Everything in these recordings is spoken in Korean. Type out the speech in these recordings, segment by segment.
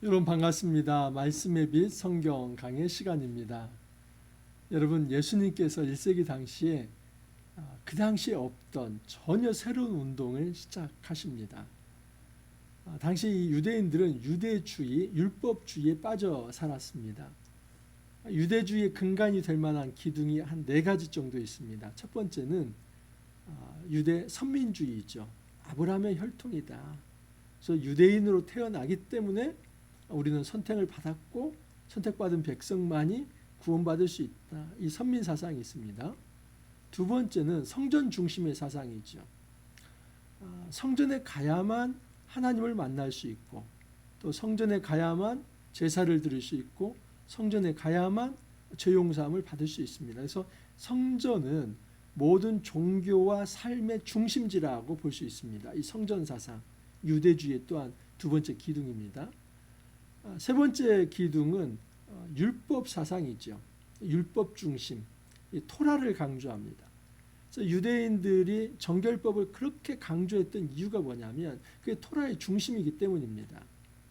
여러분 반갑습니다. 말씀의 빛 성경 강의 시간입니다. 여러분 예수님께서 1세기 당시에 그 당시에 없던 전혀 새로운 운동을 시작하십니다. 당시 이 유대인들은 유대주의, 율법주의에 빠져 살았습니다. 유대주의의 근간이 될 만한 기둥이 한 4가지 정도 있습니다. 첫 번째는 유대 선민주의죠. 아브라함의 혈통이다. 그래서 유대인으로 태어나기 때문에 우리는 선택을 받았고 선택받은 백성만이 구원받을 수 있다. 이 선민 사상이 있습니다. 두 번째는 성전 중심의 사상이죠. 성전에 가야만 하나님을 만날 수 있고 또 성전에 가야만 제사를 드릴 수 있고 성전에 가야만 죄 용서함을 받을 수 있습니다. 그래서 성전은 모든 종교와 삶의 중심지라고 볼 수 있습니다. 이 성전 사상, 유대주의 또한 두 번째 기둥입니다. 세 번째 기둥은 율법 사상이죠. 율법 중심, 토라를 강조합니다. 그래서 유대인들이 정결법을 그렇게 강조했던 이유가 뭐냐면 그게 토라의 중심이기 때문입니다.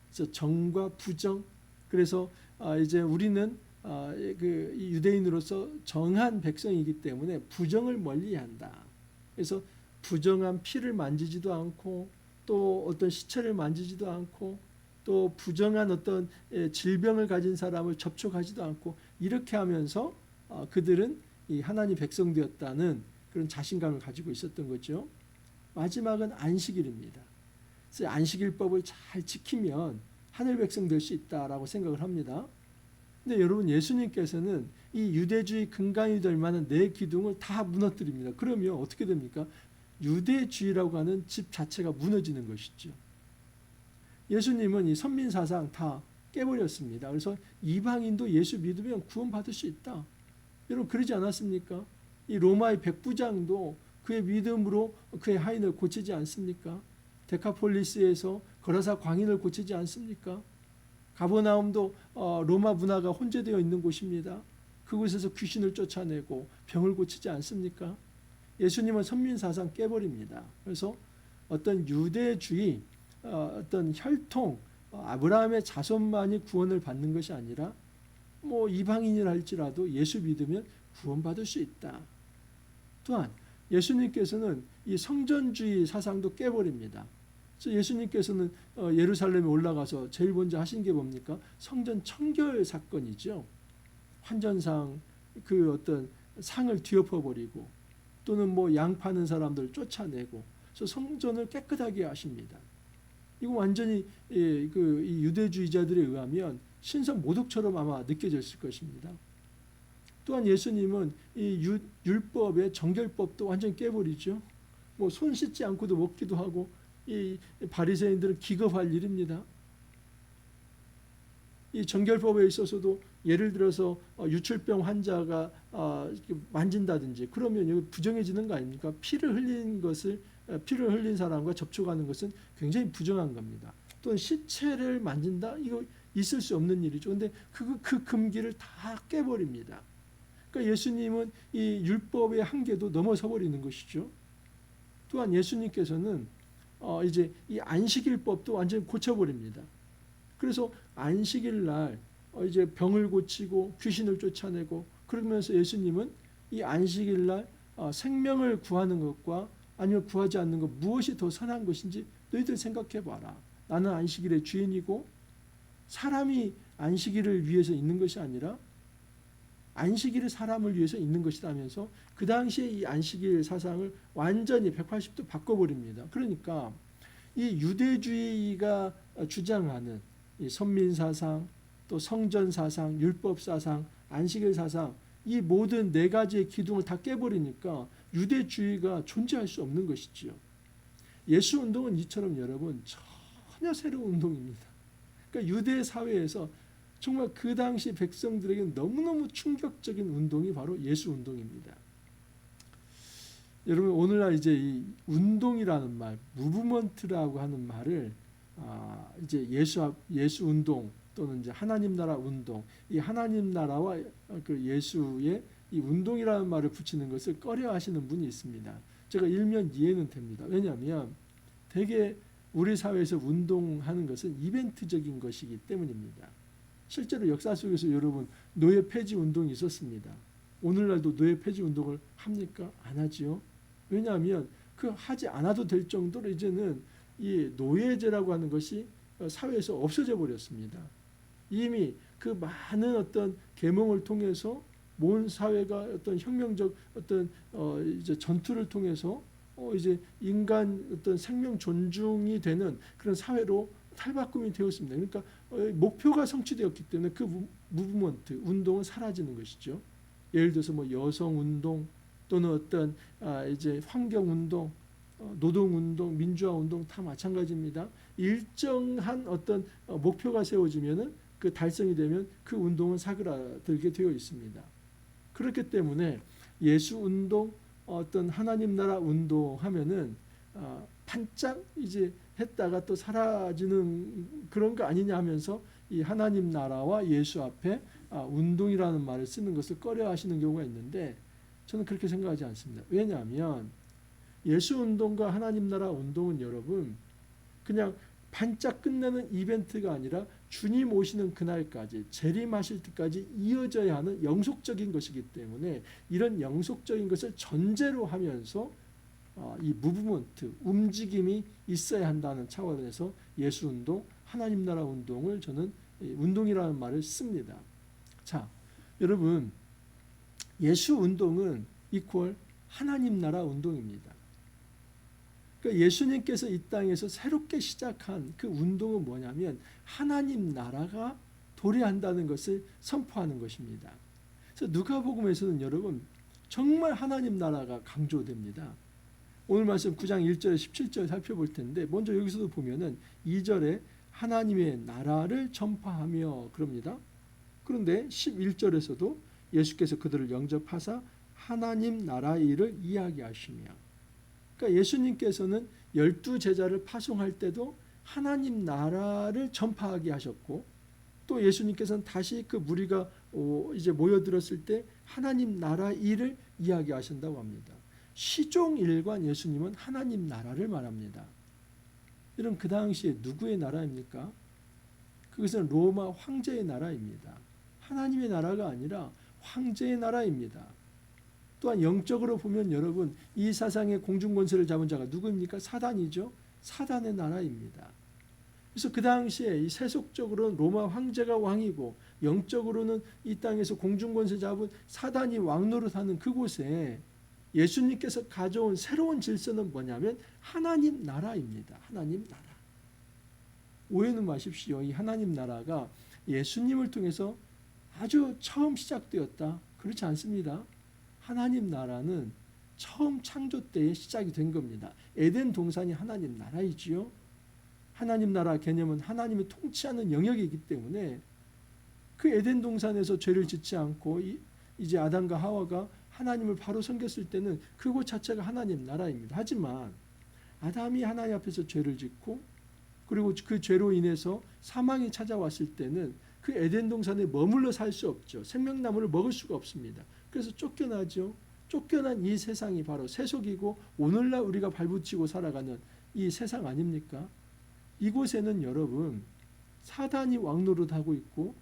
그래서 정과 부정, 그래서 이제 우리는 그 유대인으로서 정한 백성이기 때문에 부정을 멀리한다. 그래서 부정한 피를 만지지도 않고 또 어떤 시체를 만지지도 않고 또 부정한 어떤 질병을 가진 사람을 접촉하지도 않고 이렇게 하면서 그들은 이 하나님 백성 되었다는 그런 자신감을 가지고 있었던 거죠. 마지막은 안식일입니다. 그래서 안식일법을 잘 지키면 하늘 백성 될 수 있다라고 생각을 합니다. 근데 여러분 예수님께서는 이 유대주의 근간이 될 만한 4기둥을 다 무너뜨립니다. 그러면 어떻게 됩니까? 유대주의라고 하는 집 자체가 무너지는 것이죠. 예수님은 이 선민사상 다 깨버렸습니다. 그래서 이방인도 예수 믿으면 구원받을 수 있다. 여러분 그러지 않았습니까? 이 로마의 백부장도 그의 믿음으로 그의 하인을 고치지 않습니까? 데카폴리스에서 거라사 광인을 고치지 않습니까? 가버나움도 로마 문화가 혼재되어 있는 곳입니다. 그곳에서 귀신을 쫓아내고 병을 고치지 않습니까? 예수님은 선민사상 깨버립니다. 그래서 어떤 유대주의, 어떤 혈통, 아브라함의 자손만이 구원을 받는 것이 아니라 뭐 이방인이라 할지라도 예수 믿으면 구원받을 수 있다. 또한 예수님께서는 이 성전주의 사상도 깨버립니다. 그래서 예수님께서는 예루살렘에 올라가서 제일 먼저 하신 게 뭡니까? 성전 청결 사건이죠. 환전상 그 어떤 상을 뒤엎어버리고 또는 뭐 양 파는 사람들 쫓아내고 그래서 성전을 깨끗하게 하십니다. 이거 완전히 이 유대주의자들에 의하면 신성 모독처럼 아마 느껴졌을 것입니다. 또한 예수님은 이 율법의 정결법도 완전히 깨버리죠. 뭐 손 씻지 않고도 먹기도 하고 이 바리새인들은 기겁할 일입니다. 이 정결법에 있어서도 예를 들어서 유출병 환자가 만진다든지 그러면 여기 부정해지는 거 아닙니까? 피를 흘린 사람과 접촉하는 것은 굉장히 부정한 겁니다. 또는 시체를 만진다? 이거 있을 수 없는 일이죠. 근데 그 금기를 다 깨버립니다. 그러니까 예수님은 이 율법의 한계도 넘어서 버리는 것이죠. 또한 예수님께서는 이제 이 안식일법도 완전히 고쳐버립니다. 그래서 안식일 날 이제 병을 고치고 귀신을 쫓아내고 그러면서 예수님은 이 안식일 날 생명을 구하는 것과 아니면 구하지 않는 것 무엇이 더 선한 것인지 너희들 생각해 봐라. 나는 안식일의 주인이고 사람이 안식일을 위해서 있는 것이 아니라 안식일이 사람을 위해서 있는 것이라면서 그 당시에 이 안식일 사상을 완전히 180도 바꿔버립니다. 그러니까 이 유대주의가 주장하는 이 선민사상, 또 성전사상, 율법사상, 안식일사상 이 모든 4가지의 기둥을 다 깨버리니까 유대주의가 존재할 수 없는 것이지요. 예수운동은 이처럼 여러분 전혀 새로운 운동입니다. 그러니까 유대 사회에서 정말 그 당시 백성들에게 너무너무 충격적인 운동이 바로 예수운동입니다. 여러분 오늘날 이제 이 운동이라는 말, 무브먼트라고 하는 말을 이제 예수 운동 또는 이제 하나님 나라 운동, 이 하나님 나라와 그 예수의 이 운동이라는 말을 붙이는 것을 꺼려하시는 분이 있습니다. 제가 일면 이해는 됩니다. 왜냐하면 되게 우리 사회에서 운동하는 것은 이벤트적인 것이기 때문입니다. 실제로 역사 속에서 여러분 노예 폐지 운동이 있었습니다. 오늘날도 노예 폐지 운동을 합니까? 안 하지요. 왜냐하면 그 하지 않아도 될 정도로 이제는 이 노예제라고 하는 것이 사회에서 없어져 버렸습니다. 이미 그 많은 어떤 계몽을 통해서 온 사회가 어떤 혁명적 어떤 이제 전투를 통해서 이제 인간 어떤 생명 존중이 되는 그런 사회로 탈바꿈이 되었습니다. 그러니까 목표가 성취되었기 때문에 그 무브먼트 운동은 사라지는 것이죠. 예를 들어서 뭐 여성 운동 또는 어떤 이제 환경 운동, 노동 운동, 민주화 운동 다 마찬가지입니다. 일정한 어떤 목표가 세워지면은 그 달성이 되면 그 운동은 사그라들게 되어 있습니다. 그렇기 때문에 예수 운동, 어떤 하나님 나라 운동 하면은 반짝 이제 했다가 또 사라지는 그런 거 아니냐 하면서 이 하나님 나라와 예수 앞에 운동이라는 말을 쓰는 것을 꺼려 하시는 경우가 있는데 저는 그렇게 생각하지 않습니다. 왜냐하면 예수 운동과 하나님 나라 운동은 여러분 그냥 반짝 끝내는 이벤트가 아니라 주님 오시는 그날까지 재림하실 때까지 이어져야 하는 영속적인 것이기 때문에 이런 영속적인 것을 전제로 하면서 이 무브먼트 움직임이 있어야 한다는 차원에서 예수 운동, 하나님 나라 운동을 저는 운동이라는 말을 씁니다. 자, 여러분 예수 운동은 이퀄 하나님 나라 운동입니다. 그러니까 예수님께서 이 땅에서 새롭게 시작한 그 운동은 뭐냐면 하나님 나라가 도래한다는 것을 선포하는 것입니다. 그래서 누가복음에서는 여러분 정말 하나님 나라가 강조됩니다. 오늘 말씀 9장 1절에 17절 살펴볼 텐데 먼저 여기서도 보면은 2절에 하나님의 나라를 전파하며 그럽니다. 그런데 11절에서도 예수께서 그들을 영접하사 하나님 나라의 일을 이야기하시며 그러니까 예수님께서는 12제자를 파송할 때도 하나님 나라를 전파하게 하셨고 또 예수님께서는 다시 그 무리가 이제 모여들었을 때 하나님 나라 일을 이야기하신다고 합니다. 시종일관 예수님은 하나님 나라를 말합니다. 여러분 그 당시에 누구의 나라입니까? 그것은 로마 황제의 나라입니다. 하나님의 나라가 아니라 황제의 나라입니다. 또한 영적으로 보면 여러분 이 사상의 공중권세를 잡은 자가 누구입니까? 사단이죠. 사단의 나라입니다. 그래서 그 당시에 이 세속적으로는 로마 황제가 왕이고 영적으로는 이 땅에서 공중권세 잡은 사단이 왕노릇하는 그곳에 예수님께서 가져온 새로운 질서는 뭐냐면 하나님 나라입니다. 하나님 나라. 오해는 마십시오. 이 하나님 나라가 예수님을 통해서 아주 처음 시작되었다. 그렇지 않습니다. 하나님 나라는 처음 창조 때에 시작이 된 겁니다. 에덴 동산이 하나님 나라이지요. 하나님 나라 개념은 하나님이 통치하는 영역이기 때문에 그 에덴 동산에서 죄를 짓지 않고 이제 아담과 하와가 하나님을 바로 섬겼을 때는 그곳 자체가 하나님 나라입니다. 하지만 아담이 하나님 앞에서 죄를 짓고 그리고 그 죄로 인해서 사망이 찾아왔을 때는 그 에덴 동산에 머물러 살 수 없죠. 생명나무를 먹을 수가 없습니다. 그래서 쫓겨나죠. 쫓겨난 이 세상이 바로 세속이고 오늘날 우리가 발붙이고 살아가는 이 세상 아닙니까? 이곳에는 여러분 사단이 왕노릇하고 있고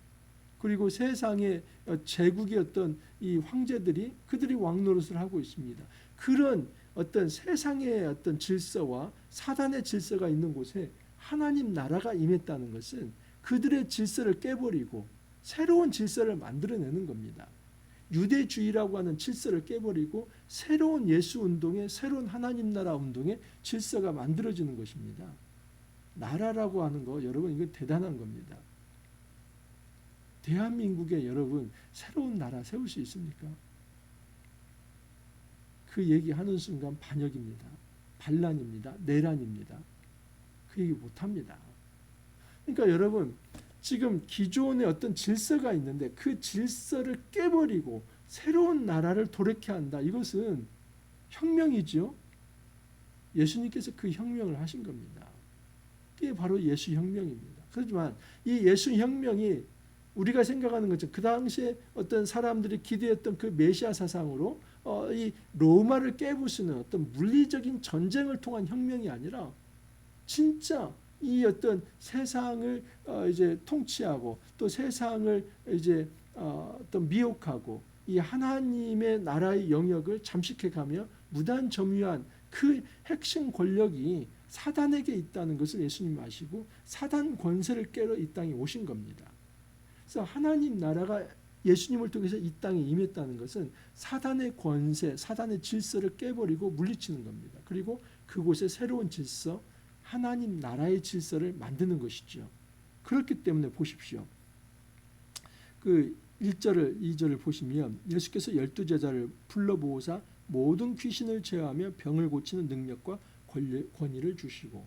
그리고 세상의 제국이었던 이 황제들이 그들이 왕노릇을 하고 있습니다. 그런 어떤 세상의 어떤 질서와 사단의 질서가 있는 곳에 하나님 나라가 임했다는 것은 그들의 질서를 깨버리고 새로운 질서를 만들어내는 겁니다. 유대주의라고 하는 질서를 깨버리고 새로운 예수 운동의 새로운 하나님 나라 운동의 질서가 만들어지는 것입니다. 나라라고 하는 거 여러분 이거 대단한 겁니다. 대한민국에 여러분 새로운 나라 세울 수 있습니까? 그 얘기하는 순간 반역입니다. 반란입니다. 내란입니다. 그 얘기 못합니다. 그러니까 여러분 지금 기존의 어떤 질서가 있는데 그 질서를 깨버리고 새로운 나라를 도래케 한다. 이것은 혁명이죠. 예수님께서 그 혁명을 하신 겁니다. 그게 바로 예수 혁명입니다. 그렇지만 이 예수 혁명이 우리가 생각하는 것처럼 그 당시에 어떤 사람들이 기대했던 그 메시아 사상으로 이 로마를 깨부수는 어떤 물리적인 전쟁을 통한 혁명이 아니라 진짜 이 어떤 세상을 이제 통치하고 또 세상을 이제 또 미혹하고 이 하나님의 나라의 영역을 잠식해가며 무단점유한 그 핵심 권력이 사단에게 있다는 것을 예수님 아시고 사단 권세를 깨러 이 땅에 오신 겁니다. 그래서 하나님 나라가 예수님을 통해서 이 땅에 임했다는 것은 사단의 권세, 사단의 질서를 깨버리고 물리치는 겁니다. 그리고 그곳에 새로운 질서, 하나님 나라의 질서를 만드는 것이죠. 그렇기 때문에 보십시오. 그 1절을 2절을 보시면 예수께서 12제자를 불러 모으사 모든 귀신을 제어하며 병을 고치는 능력과 권위를 주시고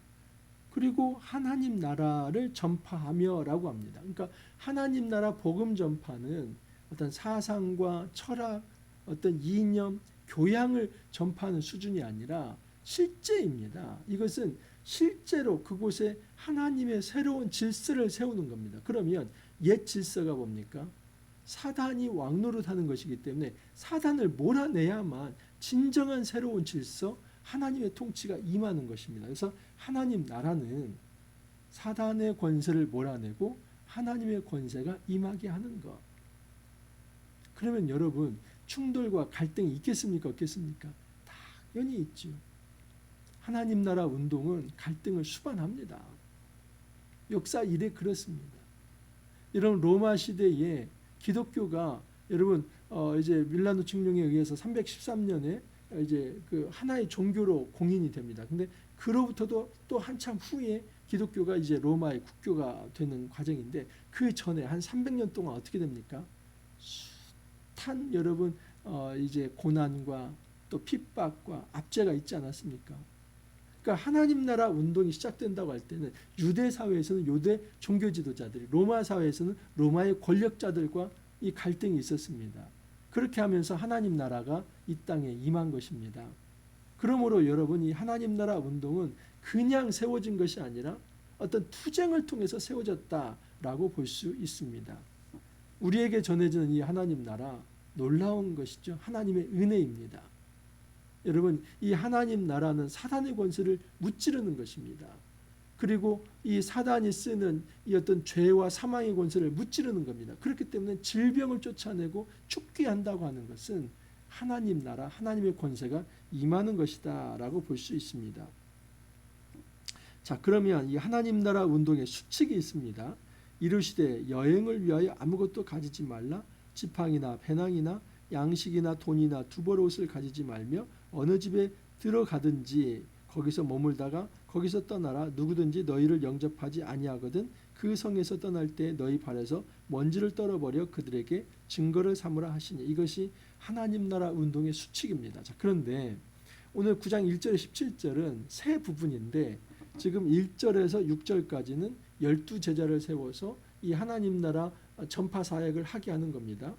그리고 하나님 나라를 전파하며라고 합니다. 그러니까 하나님 나라 복음 전파는 어떤 사상과 철학, 어떤 이념, 교양을 전파하는 수준이 아니라 실제입니다. 이것은 실제로 그곳에 하나님의 새로운 질서를 세우는 겁니다. 그러면 옛 질서가 뭡니까? 사단이 왕노릇하는 것이기 때문에 사단을 몰아내야만 진정한 새로운 질서, 하나님의 통치가 임하는 것입니다. 그래서 하나님 나라는 사단의 권세를 몰아내고 하나님의 권세가 임하게 하는 것. 그러면 여러분 충돌과 갈등이 있겠습니까? 없겠습니까? 당연히 있죠. 하나님 나라 운동은 갈등을 수반합니다. 역사 이래 그렇습니다. 여러분 로마 시대에 기독교가 여러분 이제 밀라노 칙령에 의해서 313년에 이제 그 하나의 종교로 공인이 됩니다. 근데 그로부터도 또 한참 후에 기독교가 이제 로마의 국교가 되는 과정인데 그 전에 한 300년 동안 어떻게 됩니까? 숱한 여러분 이제 고난과 또 핍박과 압제가 있지 않았습니까? 그러니까 하나님 나라 운동이 시작된다고 할 때는 유대 사회에서는 유대 종교 지도자들이, 로마 사회에서는 로마의 권력자들과 이 갈등이 있었습니다. 그렇게 하면서 하나님 나라가 이 땅에 임한 것입니다. 그러므로 여러분 이 하나님 나라 운동은 그냥 세워진 것이 아니라 어떤 투쟁을 통해서 세워졌다라고 볼 수 있습니다. 우리에게 전해지는 이 하나님 나라 놀라운 것이죠. 하나님의 은혜입니다. 여러분 이 하나님 나라는 사단의 권세를 무찌르는 것입니다. 그리고 이 사단이 쓰는 이 어떤 죄와 사망의 권세를 무찌르는 겁니다. 그렇기 때문에 질병을 쫓아내고 죽게 한다고 하는 것은 하나님 나라, 하나님의 권세가 임하는 것이다라고 볼 수 있습니다. 자, 그러면 이 하나님 나라 운동에 수칙이 있습니다. 이르시되 여행을 위하여 아무것도 가지지 말라. 지팡이나 배낭이나 양식이나 돈이나 두벌 옷을 가지지 말며 어느 집에 들어가든지 거기서 머물다가 거기서 떠나라. 누구든지 너희를 영접하지 아니하거든 그 성에서 떠날 때 너희 발에서 먼지를 떨어버려 그들에게 증거를 삼으라 하시니. 이것이 하나님 나라 운동의 수칙입니다. 자, 그런데 오늘 9장 1절에 17절은 세 부분인데 지금 1절에서 6절까지는 12제자를 세워서 이 하나님 나라 전파 사역을 하게 하는 겁니다.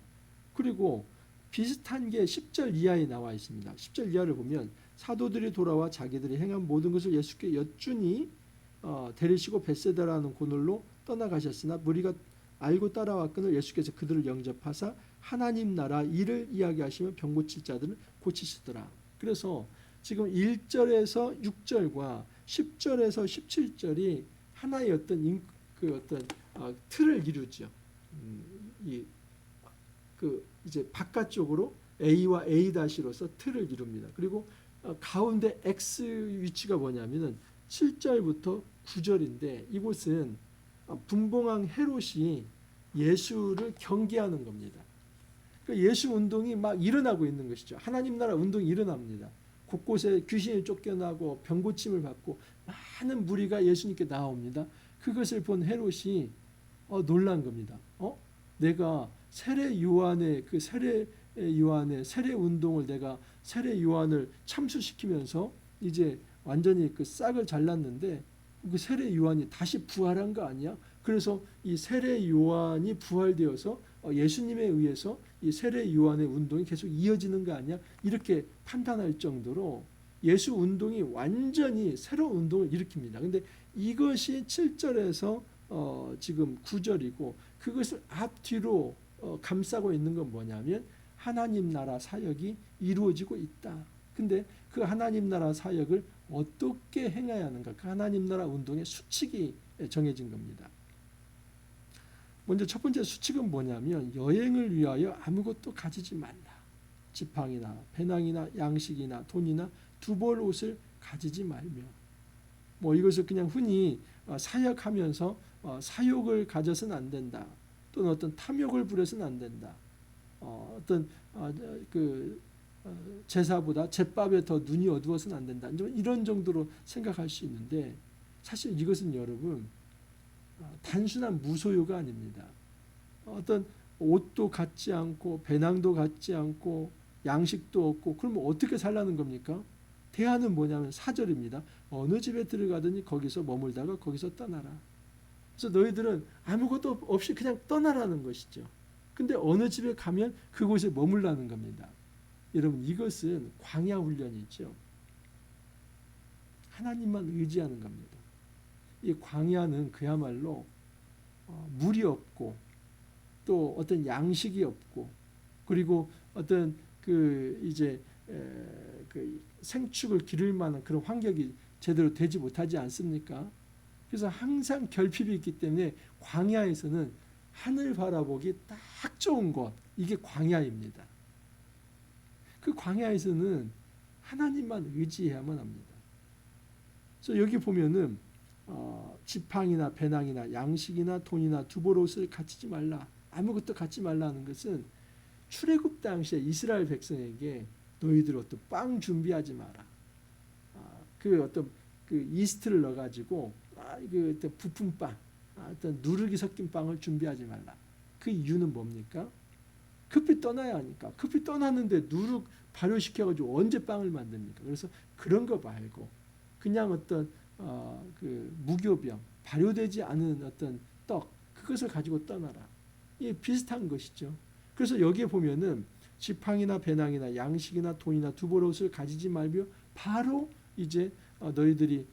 그리고 비슷한 게 10절 이하에 나와 있습니다. 10절 이하를 보면 사도들이 돌아와 자기들이 행한 모든 것을 예수께 여쭈니 데리시고 벳세다라는 고을로 떠나가셨으나 무리가 알고 따라왔거늘 예수께서 그들을 영접하사 하나님 나라 일을 이야기하시며 병 고칠 자들을 고치시더라. 그래서 지금 1절에서 6절과 10절에서 17절이 하나의 어떤 틀을 이루죠. 이제 바깥쪽으로 A와 A-로서 틀을 이룹니다. 그리고 가운데 X 위치가 뭐냐면은 7절부터 9절인데 이곳은 분봉왕 헤롯이 예수를 경계하는 겁니다. 그러니까 예수 운동이 막 일어나고 있는 것이죠. 하나님 나라 운동이 일어납니다. 곳곳에 귀신이 쫓겨나고 병고침을 받고 많은 무리가 예수님께 나옵니다. 그것을 본 헤롯이 놀란 겁니다. 내가 세례 요한의 세례 운동을 내가 세례 요한을 참수시키면서 이제 완전히 그 싹을 잘랐는데 그 세례 요한이 다시 부활한 거 아니야? 그래서 이 세례 요한이 부활되어서 예수님에 의해서 이 세례 요한의 운동이 계속 이어지는 거 아니야? 이렇게 판단할 정도로 예수 운동이 완전히 새로운 운동을 일으킵니다. 근데 이것이 7절에서 지금 9절이고 그것을 앞뒤로 감싸고 있는 건 뭐냐면 하나님 나라 사역이 이루어지고 있다. 근데 그 하나님 나라 사역을 어떻게 행해야 하는가, 그 하나님 나라 운동의 수칙이 정해진 겁니다. 먼저 첫 번째 수칙은 뭐냐면 여행을 위하여 아무것도 가지지 말라. 지팡이나 배낭이나 양식이나 돈이나 두벌 옷을 가지지 말며, 뭐 이것을 그냥 흔히 사역하면서 사욕을 가져서는 안 된다, 또는 어떤 탐욕을 부려서는 안 된다, 어떤 그 제사보다 제밥에 더 눈이 어두워서는 안 된다, 이런 정도로 생각할 수 있는데, 사실 이것은 여러분 단순한 무소유가 아닙니다. 어떤 옷도 갖지 않고 배낭도 갖지 않고 양식도 없고, 그러면 어떻게 살라는 겁니까? 대안은 뭐냐면 4절입니다. 어느 집에 들어가더니 거기서 머물다가 거기서 떠나라. 그래서 너희들은 아무것도 없이 그냥 떠나라는 것이죠. 근데 어느 집에 가면 그곳에 머물라는 겁니다. 여러분, 이것은 광야 훈련이죠. 하나님만 의지하는 겁니다. 이 광야는 그야말로 물이 없고 또 어떤 양식이 없고, 그리고 어떤 그 이제 그 생축을 기를 만한 그런 환경이 제대로 되지 못하지 않습니까? 그래서 항상 결핍이 있기 때문에 광야에서는 하늘 바라보기 딱 좋은 곳, 이게 광야입니다. 그 광야에서는 하나님만 의지해야만 합니다. 그래서 여기 보면은 지팡이나 배낭이나 양식이나 돈이나 두보롯을 갖추지 말라, 아무것도 갖지 말라는 것은 출애굽 당시에 이스라엘 백성에게 너희들 어떤 빵 준비하지 마라, 그 어떤 그 이스트를 넣어가지고 그 어떤 부푼 빵, 어떤 누룩이 섞인 빵을 준비하지 말라. 그 이유는 뭡니까? 급히 떠나야 하니까. 급히 떠났는데 누룩 발효시켜가지고 언제 빵을 만듭니까? 그래서 그런 거 말고 그냥 어떤 그 무교병, 발효되지 않은 어떤 떡, 그것을 가지고 떠나라. 이게 비슷한 것이죠. 그래서 여기에 보면은 지팡이나 배낭이나 양식이나 돈이나 두보롯을 가지지 말며 바로 이제 너희들이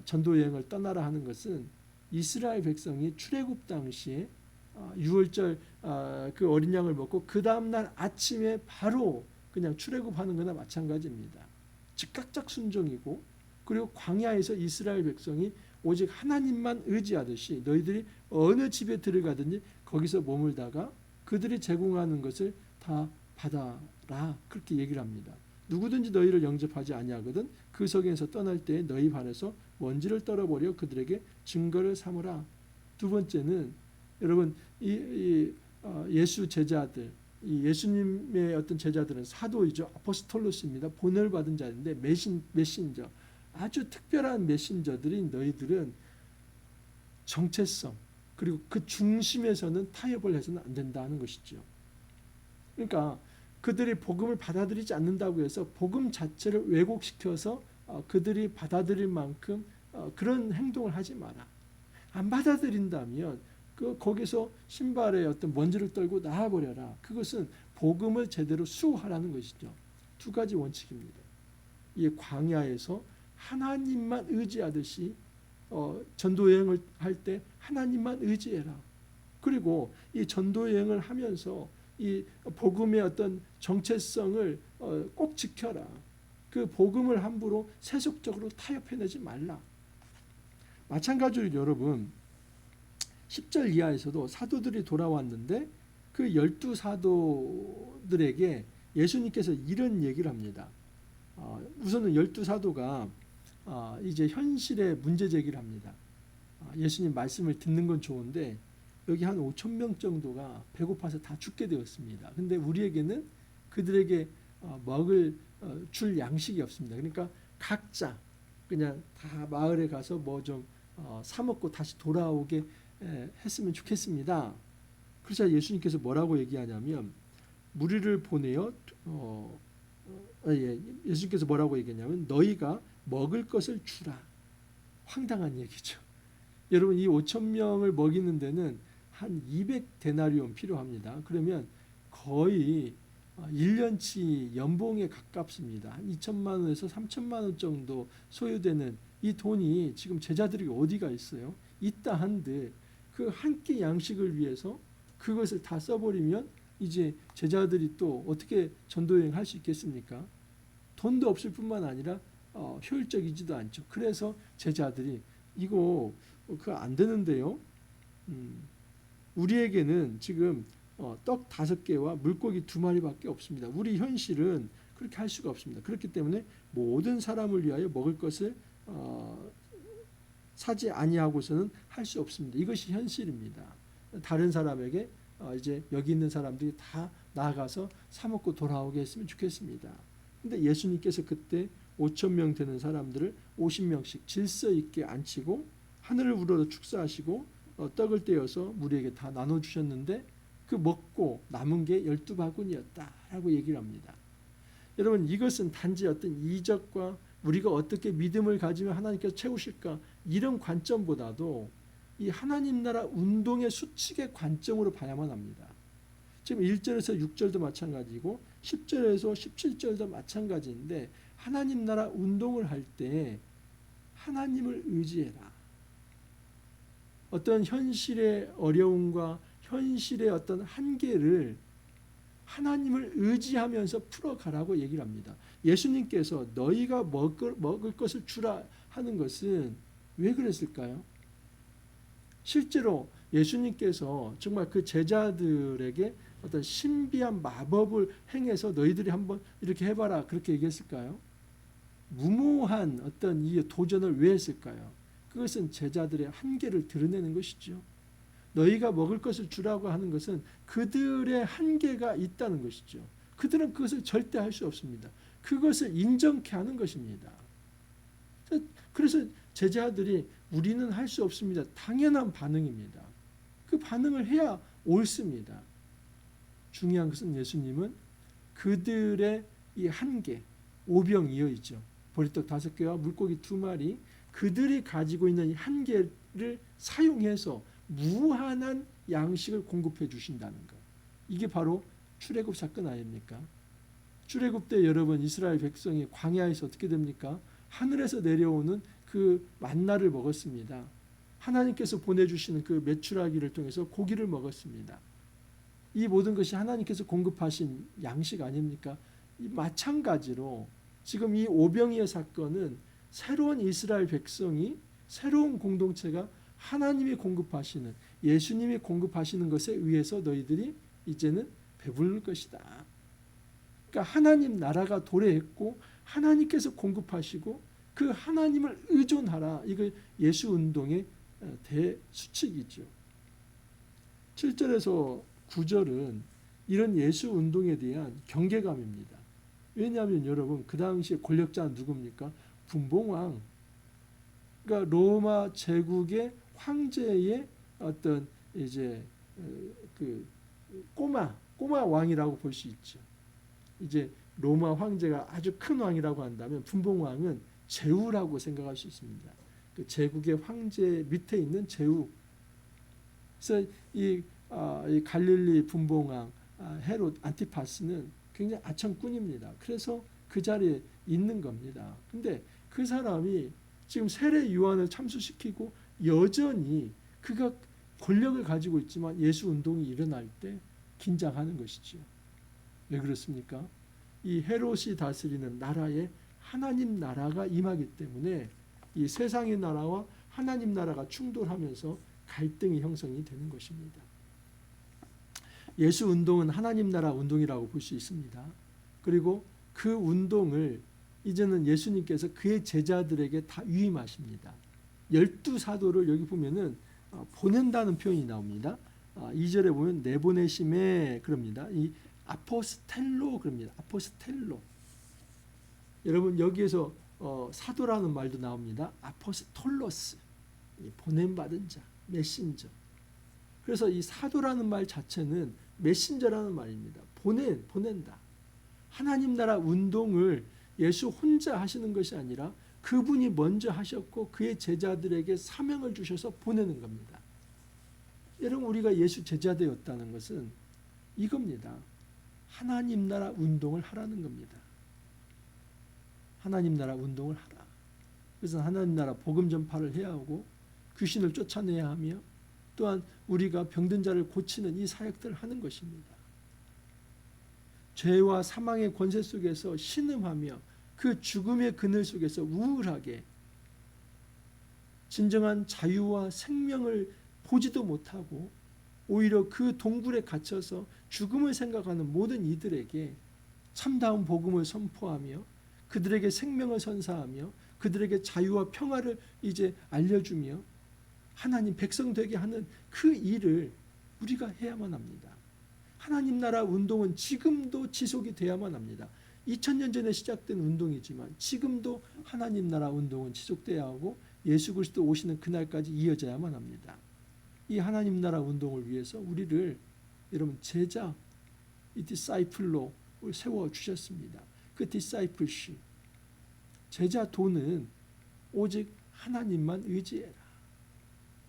전도 여행을 떠나라 하는 것은 이스라엘 백성이 출애굽 당시에 유월절 그 어린 양을 먹고 그 다음날 아침에 바로 그냥 출애굽하는 거나 마찬가지입니다. 즉각적 순종이고, 그리고 광야에서 이스라엘 백성이 오직 하나님만 의지하듯이 너희들이 어느 집에 들어가든지 거기서 머물다가 그들이 제공하는 것을 다 받아라, 그렇게 얘기를 합니다. 누구든지 너희를 영접하지 아니하거든 그 성에서 떠날 때에 너희 발에서 먼지를 떨어버려 그들에게 증거를 삼으라. 두 번째는 여러분 예수 제자들, 이 예수님의 어떤 제자들은 사도이죠. 아포스톨로스입니다. 보내를 받은 자인데 메신저, 아주 특별한 메신저들인 너희들은 정체성, 그리고 그 중심에서는 타협을 해서는 안 된다는 것이죠. 그러니까 그들이 복음을 받아들이지 않는다고 해서 복음 자체를 왜곡시켜서 그들이 받아들일 만큼 그런 행동을 하지 마라. 안 받아들인다면 거기서 신발에 어떤 먼지를 떨고 나와버려라. 그것은 복음을 제대로 수호하라는 것이죠. 두 가지 원칙입니다. 이 광야에서 하나님만 의지하듯이 전도 여행을 할 때 하나님만 의지해라. 그리고 이 전도 여행을 하면서 이 복음의 어떤 정체성을 꼭 지켜라. 그 복음을 함부로 세속적으로 타협해내지 말라. 마찬가지로 여러분 10절 이하에서도 사도들이 돌아왔는데 그 12사도들에게 예수님께서 이런 얘기를 합니다. 우선은 12사도가 이제 현실의 문제 제기를 합니다. 예수님 말씀을 듣는 건 좋은데 여기 한 5천 명 정도가 배고파서 다 죽게 되었습니다. 근데 우리에게는 그들에게 줄 양식이 없습니다. 그러니까 각자 그냥 다 마을에 가서 뭐 좀 사 먹고 다시 돌아오게 했으면 좋겠습니다. 그래서 예수님께서 뭐라고 얘기하냐면 무리를 보내어 예수님께서 뭐라고 얘기하냐면 너희가 먹을 것을 주라. 황당한 얘기죠. 여러분 이 5천 명을 먹이는 데는 한 200데나리온 필요합니다. 그러면 거의 1년치 연봉에 가깝습니다. 한 2천만 원에서 3천만 원 정도 소요되는 이 돈이 지금 제자들이 어디가 있어요? 있다 한들 그 한 끼 양식을 위해서 그것을 다 써버리면 이제 제자들이 또 어떻게 전도여행 할 수 있겠습니까? 돈도 없을 뿐만 아니라 효율적이지도 않죠. 그래서 제자들이 이거 그거 안 되는데요. 우리에게는 지금 떡 5개와 물고기 2마리밖에 없습니다. 우리 현실은 그렇게 할 수가 없습니다. 그렇기 때문에 모든 사람을 위하여 먹을 것을 사지 아니하고서는 할 수 없습니다. 이것이 현실입니다. 다른 사람에게 이제 여기 있는 사람들이 다 나아가서 사 먹고 돌아오게 했으면 좋겠습니다. 근데 예수님께서 그때 5,000명 되는 사람들을 50명씩 질서 있게 앉히고 하늘을 우러러 축사하시고 떡을 떼어서 우리에게 다 나눠주셨는데 그 먹고 남은 게 12바구니였다라고 얘기를 합니다. 여러분 이것은 단지 어떤 이적과 우리가 어떻게 믿음을 가지면 하나님께서 채우실까 이런 관점보다도 이 하나님 나라 운동의 수칙의 관점으로 봐야만 합니다. 지금 1절에서 6절도 마찬가지고 10절에서 17절도 마찬가지인데 하나님 나라 운동을 할 때 하나님을 의지해라. 어떤 현실의 어려움과 현실의 어떤 한계를 하나님을 의지하면서 풀어가라고 얘기를 합니다. 예수님께서 너희가 먹을 것을 주라 하는 것은 왜 그랬을까요? 실제로 예수님께서 정말 그 제자들에게 어떤 신비한 마법을 행해서 너희들이 한번 이렇게 해봐라 그렇게 얘기했을까요? 무모한 어떤 이 도전을 왜 했을까요? 그것은 제자들의 한계를 드러내는 것이죠. 너희가 먹을 것을 주라고 하는 것은 그들의 한계가 있다는 것이죠. 그들은 그것을 절대 할 수 없습니다. 그것을 인정케 하는 것입니다. 그래서 제자들이 우리는 할 수 없습니다. 당연한 반응입니다. 그 반응을 해야 옳습니다. 중요한 것은 예수님은 그들의 이 한계, 오병이어이죠. 보리떡 5개와 물고기 2마리 그들이 가지고 있는 이 한계를 사용해서 무한한 양식을 공급해 주신다는 것. 이게 바로 출애굽 사건 아닙니까? 출애굽 때 여러분 이스라엘 백성이 광야에서 어떻게 됩니까? 하늘에서 내려오는 그 만나를 먹었습니다. 하나님께서 보내주시는 그 메추라기를 통해서 고기를 먹었습니다. 이 모든 것이 하나님께서 공급하신 양식 아닙니까? 마찬가지로 지금 이 오병이어 사건은 새로운 이스라엘 백성이 새로운 공동체가 하나님이 공급하시는 예수님이 공급하시는 것에 의해서 너희들이 이제는 배부를 것이다. 그러니까 하나님 나라가 도래했고 하나님께서 공급하시고 그 하나님을 의존하라. 이거 예수 운동의 대수칙이죠. 7절에서 9절은 이런 예수 운동에 대한 경계감입니다. 왜냐하면 여러분 그 당시에 권력자는 누굽니까? 분봉왕. 그러니까 로마 제국의 황제의 어떤 이제 그 꼬마 왕이라고 볼 수 있죠. 이제 로마 황제가 아주 큰 왕이라고 한다면 분봉왕은 제후라고 생각할 수 있습니다. 그 제국의 황제 밑에 있는 제후. 그래서 이 갈릴리 분봉왕 헤롯 안티파스는 굉장히 아청꾼입니다. 그래서 그 자리에 있는 겁니다. 근데 그 사람이 지금 세례 요한을 참수시키고 여전히 그가 권력을 가지고 있지만 예수 운동이 일어날 때 긴장하는 것이죠. 왜 그렇습니까? 이 헤롯이 다스리는 나라에 하나님 나라가 임하기 때문에 이 세상의 나라와 하나님 나라가 충돌하면서 갈등이 형성이 되는 것입니다. 예수 운동은 하나님 나라 운동이라고 볼 수 있습니다. 그리고 그 운동을 이제는 예수님께서 그의 제자들에게 다 위임하십니다. 12사도를 여기 보면은 보낸다는 표현이 나옵니다. 2절에 보면 내보내심에 그럽니다. 이 아포스텔로 그럽니다. 아포스텔로. 여러분 여기에서 사도라는 말도 나옵니다. 아포스톨로스. 보냄받은 자, 메신저. 그래서 이 사도라는 말 자체는 메신저라는 말입니다. 보낸다. 하나님 나라 운동을 예수 혼자 하시는 것이 아니라 그분이 먼저 하셨고 그의 제자들에게 사명을 주셔서 보내는 겁니다. 여러분 우리가 예수 제자되었다는 것은 이겁니다. 하나님 나라 운동을 하라는 겁니다. 하나님 나라 운동을 하라. 그래서 하나님 나라 복음 전파를 해야 하고 귀신을 쫓아내야 하며 또한 우리가 병든 자를 고치는 이 사역들을 하는 것입니다. 죄와 사망의 권세 속에서 신음하며 그 죽음의 그늘 속에서 우울하게 진정한 자유와 생명을 보지도 못하고 오히려 그 동굴에 갇혀서 죽음을 생각하는 모든 이들에게 참다운 복음을 선포하며 그들에게 생명을 선사하며 그들에게 자유와 평화를 이제 알려주며 하나님 백성 되게 하는 그 일을 우리가 해야만 합니다. 하나님 나라 운동은 지금도 지속이 돼야만 합니다. 2000년 전에 시작된 운동이지만 지금도 하나님 나라 운동은 지속돼야 하고 예수 그리스도 오시는 그날까지 이어져야만 합니다. 이 하나님 나라 운동을 위해서 우리를 여러분 제자, 이 디사이플로 세워주셨습니다. 그 디사이플십, 제자도는 오직 하나님만 의지해라.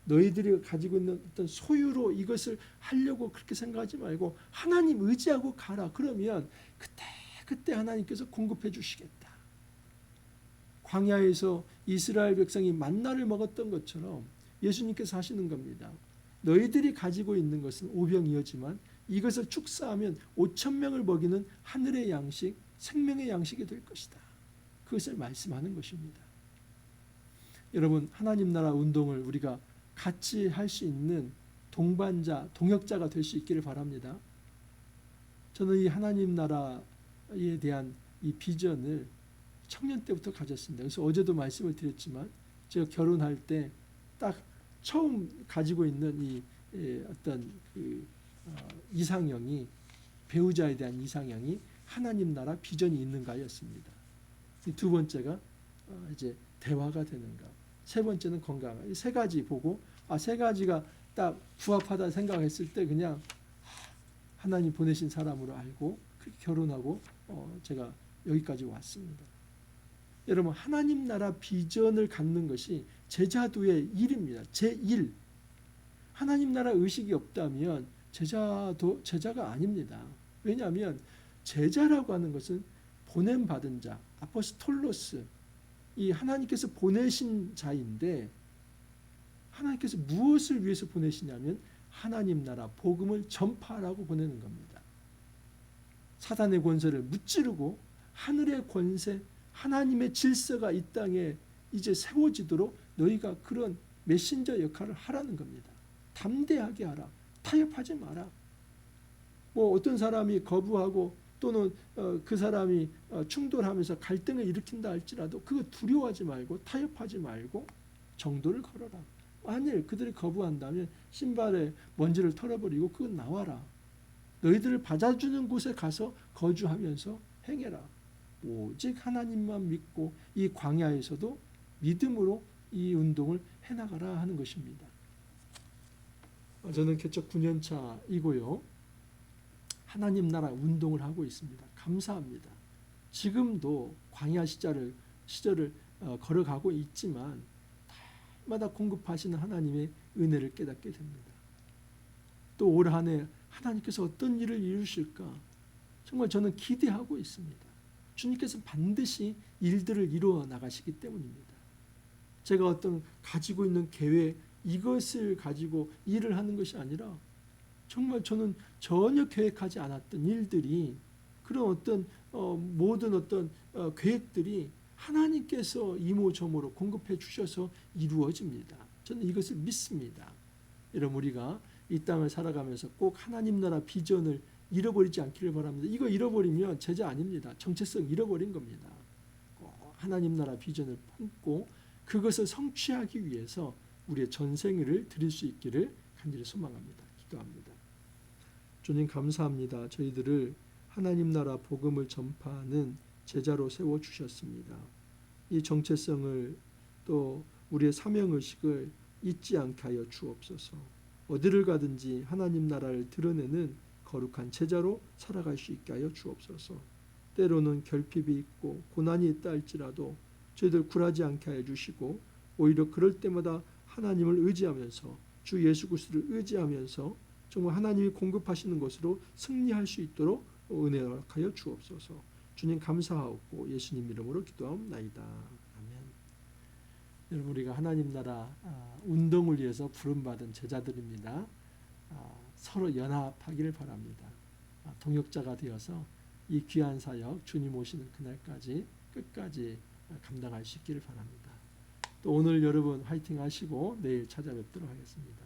너희들이 가지고 있는 어떤 소유로 이것을 하려고 그렇게 생각하지 말고 하나님 의지하고 가라. 그러면 그때 하나님께서 공급해 주시겠다. 광야에서 이스라엘 백성이 만나를 먹었던 것처럼 예수님께서 하시는 겁니다. 너희들이 가지고 있는 것은 오병이어지만 이것을 축사하면 5,000명을 먹이는 하늘의 양식, 생명의 양식이 될 것이다. 그것을 말씀하는 것입니다. 여러분, 하나님 나라 운동을 우리가 같이 할 수 있는 동반자, 동역자가 될 수 있기를 바랍니다. 저는 이 하나님 나라에 대한 이 비전을 청년 때부터 가졌습니다. 그래서 어제도 말씀을 드렸지만 제가 결혼할 때 딱 처음 가지고 있는 이 어떤 그 이상형이, 배우자에 대한 이상형이 하나님 나라 비전이 있는가였습니다. 두 번째가 이제 대화가 되는가, 세 번째는 건강. 이 세 가지 보고 세 가지가 딱 부합하다 생각했을 때 그냥 하나님 보내신 사람으로 알고 그렇게 결혼하고 제가 여기까지 왔습니다. 여러분, 하나님 나라 비전을 갖는 것이 제자도의 일입니다. 제1. 하나님 나라 의식이 없다면 제자가 아닙니다. 왜냐하면 제자라고 하는 것은 보냄받은 자, 아포스톨로스, 이 하나님께서 보내신 자인데 하나님께서 무엇을 위해서 보내시냐면 하나님 나라 복음을 전파하라고 보내는 겁니다. 사단의 권세를 무찌르고 하늘의 권세, 하나님의 질서가 이 땅에 이제 세워지도록 너희가 그런 메신저 역할을 하라는 겁니다. 담대하게 하라. 타협하지 마라. 뭐 어떤 사람이 거부하고 또는 그 사람이 충돌하면서 갈등을 일으킨다 할지라도 그거 두려워하지 말고 타협하지 말고 정도를 걸어라. 만일 그들이 거부한다면 신발에 먼지를 털어버리고 그건 나와라. 너희들을 받아주는 곳에 가서 거주하면서 행해라. 오직 하나님만 믿고 이 광야에서도 믿음으로 이 운동을 해나가라 하는 것입니다. 저는 개척 9년 차이고요. 하나님 나라 운동을 하고 있습니다. 감사합니다. 지금도 광야 시절을 걸어가고 있지만 날마다 공급하시는 하나님의 은혜를 깨닫게 됩니다. 또 올 한 해 하나님께서 어떤 일을 이루실까 정말 저는 기대하고 있습니다. 주님께서 반드시 일들을 이루어 나가시기 때문입니다. 제가 어떤 가지고 있는 계획, 이것을 가지고 일을 하는 것이 아니라 정말 저는 전혀 계획하지 않았던 일들이, 그런 어떤 모든 어떤 계획들이 하나님께서 이모저모로 공급해 주셔서 이루어집니다. 저는 이것을 믿습니다. 여러분, 우리가 이 땅을 살아가면서 꼭 하나님 나라 비전을 잃어버리지 않기를 바랍니다. 이거 잃어버리면 제자 아닙니다. 정체성 잃어버린 겁니다. 하나님 나라 비전을 품고 그것을 성취하기 위해서 우리의 전생을 드릴 수 있기를 간절히 소망합니다. 기도합니다. 주님 감사합니다. 저희들을 하나님 나라 복음을 전파하는 제자로 세워주셨습니다. 이 정체성을 또 우리의 사명의식을 잊지 않게 하여 주옵소서. 어디를 가든지 하나님 나라를 드러내는 거룩한 제자로 살아갈 수 있게 하여 주옵소서. 때로는 결핍이 있고 고난이 있다 할지라도 저희들 굴하지 않게 하여 주시고 오히려 그럴 때마다 하나님을 의지하면서 주 예수 그리스도를 의지하면서 정말 하나님이 공급하시는 것으로 승리할 수 있도록 은혜 허락하여 주옵소서. 주님 감사하옵고 예수님 이름으로 기도하옵나이다. 아멘. 여러분, 우리가 하나님 나라 운동을 위해서 부름받은 제자들입니다. 서로 연합하기를 바랍니다. 동역자가 되어서 이 귀한 사역 주님 오시는 그날까지 끝까지 감당할 수 있기를 바랍니다. 또 오늘 여러분 화이팅 하시고 내일 찾아뵙도록 하겠습니다.